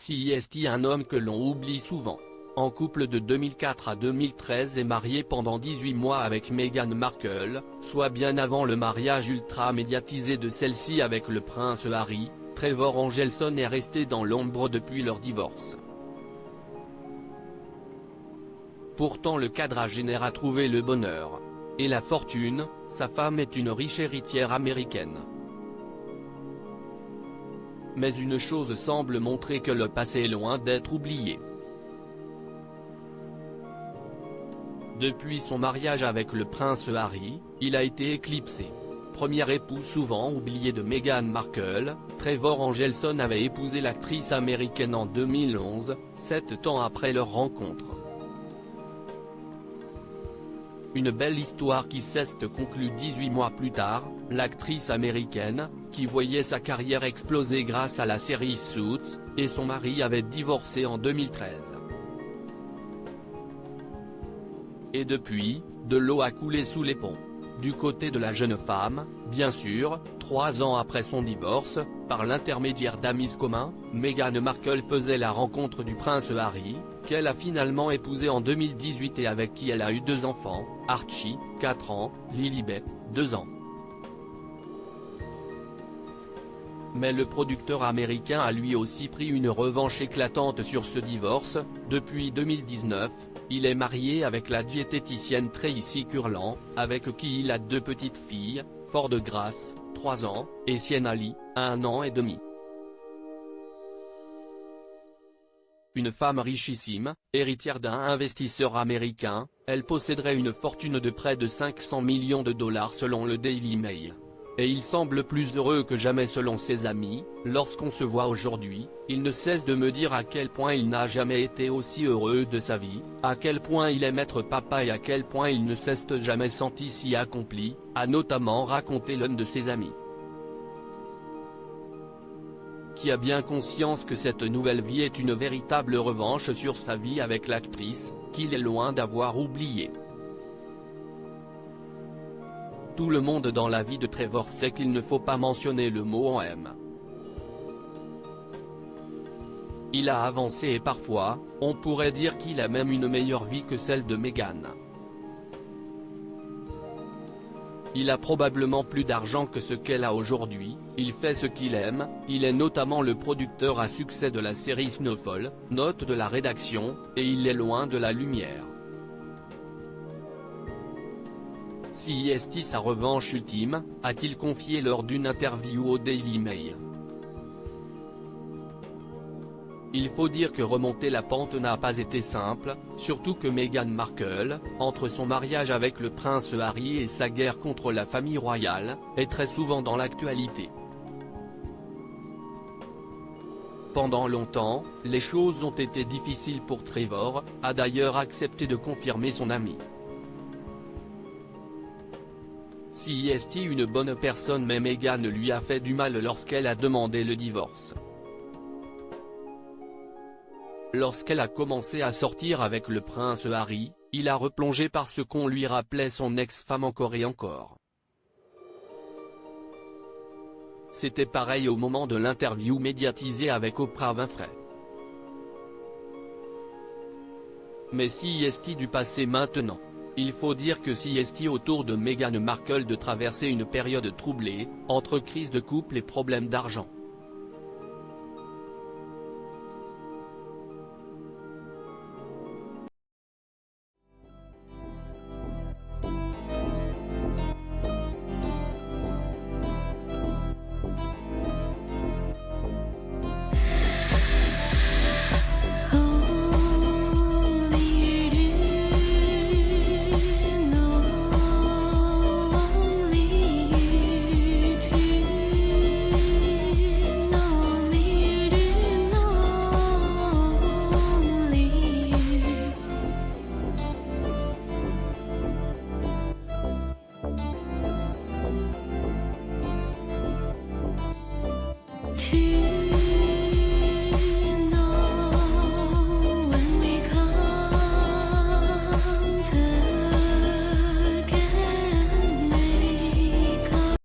CEST, un homme que l'on oublie souvent. En couple de 2004 à 2013 et marié pendant 18 mois avec Meghan Markle, soit bien avant le mariage ultra médiatisé de celle-ci avec le prince Harry, Trevor Angelson est resté dans l'ombre depuis leur divorce. Pourtant le quadragénaire a trouvé le bonheur. Et la fortune, sa femme est une riche héritière américaine. Mais une chose semble montrer que le passé est loin d'être oublié. Depuis son mariage avec le prince Harry, il a été éclipsé. Premier époux souvent oublié de Meghan Markle, Trevor Angelson avait épousé l'actrice américaine en 2011, 7 ans après leur rencontre. Une belle histoire qui s'est conclue 18 mois plus tard, l'actrice américaine, qui voyait sa carrière exploser grâce à la série Suits, et son mari avait divorcé en 2013. Et depuis, de l'eau a coulé sous les ponts. Du côté de la jeune femme, bien sûr, 3 ans après son divorce, par l'intermédiaire d'amis communs, Meghan Markle faisait la rencontre du prince Harry, qu'elle a finalement épousé en 2018 et avec qui elle a eu 2 enfants, Archie, 4 ans, Lilibet, 2 ans. Mais le producteur américain a lui aussi pris une revanche éclatante sur ce divorce. Depuis 2019, il est marié avec la diététicienne Tracy Curlan, avec qui il a 2 petites filles, Ford Grace, 3 ans, et Sienna Lee, 1 an et demi. Une femme richissime, héritière d'un investisseur américain, elle posséderait une fortune de près de 500 millions de dollars selon le Daily Mail. Et il semble plus heureux que jamais selon ses amis. Lorsqu'on se voit aujourd'hui, il ne cesse de me dire à quel point il n'a jamais été aussi heureux de sa vie, à quel point il aime être papa et à quel point il ne s'est jamais senti si accompli, a notamment raconté l'un de ses amis. Qui a bien conscience que cette nouvelle vie est une véritable revanche sur sa vie avec l'actrice, qu'il est loin d'avoir oubliée. Tout le monde dans la vie de Trevor sait qu'il ne faut pas mentionner le mot en M. Il a avancé et parfois, on pourrait dire qu'il a même une meilleure vie que celle de Meghan. Il a probablement plus d'argent que ce qu'elle a aujourd'hui, il fait ce qu'il aime, il est notamment le producteur à succès de la série Snowfall, note de la rédaction, et il est loin de la lumière. CEST, sa revanche ultime, a-t-il confié lors d'une interview au Daily Mail. Il faut dire que remonter la pente n'a pas été simple, surtout que Meghan Markle, entre son mariage avec le prince Harry et sa guerre contre la famille royale, est très souvent dans l'actualité. Pendant longtemps, les choses ont été difficiles pour Trevor, a d'ailleurs accepté de confirmer son ami. CEST, une bonne personne, mais Meghan lui a fait du mal lorsqu'elle a demandé le divorce. Lorsqu'elle a commencé à sortir avec le prince Harry, il a replongé parce qu'on lui rappelait son ex-femme encore et encore. C'était pareil au moment de l'interview médiatisée avec Oprah Winfrey. Mais CEST du passé maintenant. Il faut dire que CEST autour de Meghan Markle de traverser une période troublée, entre crise de couple et problèmes d'argent.